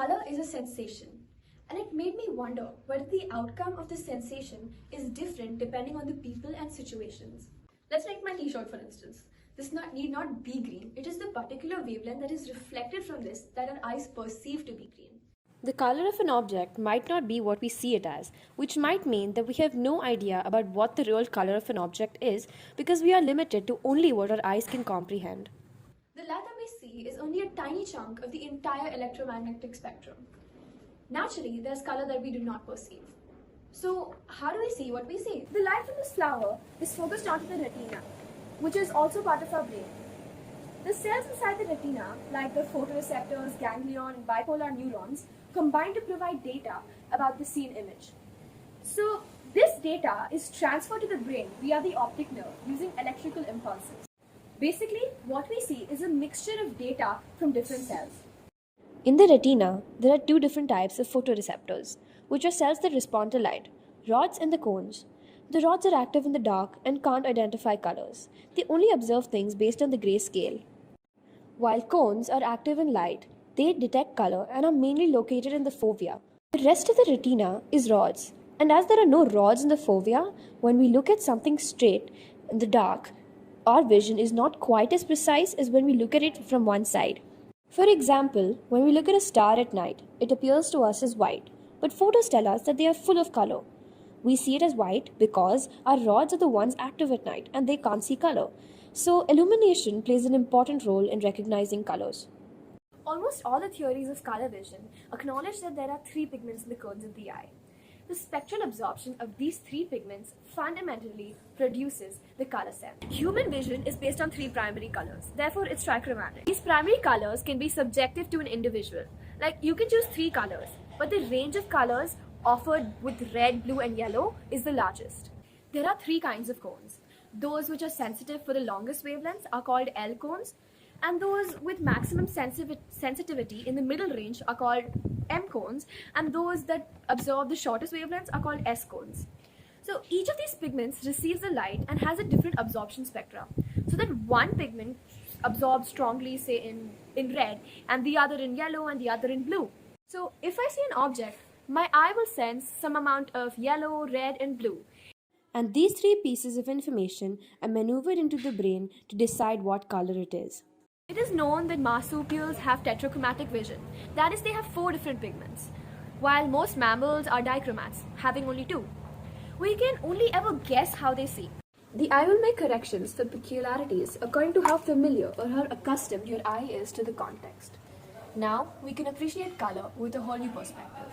Color is a sensation, and it made me wonder whether the outcome of the sensation is different depending on the people and situations. Let's take my t-shirt for instance. Need not be green. It is the particular wavelength that is reflected from this that our eyes perceive to be green. The color of an object might not be what we see it as, which might mean that we have no idea about what the real color of an object is because we are limited to only what our eyes can comprehend. The light that we see is only a tiny chunk of the entire electromagnetic spectrum. Naturally, there's color that we do not perceive. So, how do we see what we see? The light from this flower is focused onto the retina, which is also part of our brain. The cells inside the retina, like the photoreceptors, ganglion, and bipolar neurons, combine to provide data about the seen image. So, this data is transferred to the brain via the optic nerve using electrical impulses. Basically, what we see is a mixture of data from different cells. In the retina, there are two different types of photoreceptors, which are cells that respond to light, rods and the cones. The rods are active in the dark and can't identify colors. They only observe things based on the gray scale. While cones are active in light, they detect color and are mainly located in the fovea. The rest of the retina is rods, and as there are no rods in the fovea, when we look at something straight in the dark, our vision is not quite as precise as when we look at it from one side. For example, when we look at a star at night, it appears to us as white, but photos tell us that they are full of color. We see it as white because our rods are the ones active at night and they can't see color. So illumination plays an important role in recognizing colors. Almost all the theories of color vision acknowledge that there are three pigments in the cones of the eye. The spectral absorption of these three pigments fundamentally produces the color sense. Human vision is based on three primary colors, therefore it's trichromatic. These primary colors can be subjective to an individual. Like you can choose three colors, but the range of colors offered with red, blue and yellow is the largest. There are three kinds of cones. Those which are sensitive for the longest wavelengths are called L cones, and those with maximum sensitivity in the middle range are called M cones, and those that absorb the shortest wavelengths are called S cones. So each of these pigments receives the light and has a different absorption spectra. So that one pigment absorbs strongly, say in red, and the other in yellow, and the other in blue. So if I see an object, my eye will sense some amount of yellow, red, and blue. And these three pieces of information are maneuvered into the brain to decide what color it is. It is known that marsupials have tetrachromatic vision. That is, they have 4 different pigments, while most mammals are dichromats, having only 2. We can only ever guess how they see. The eye will make corrections for peculiarities according to how familiar or how accustomed your eye is to the context. Now, we can appreciate color with a whole new perspective.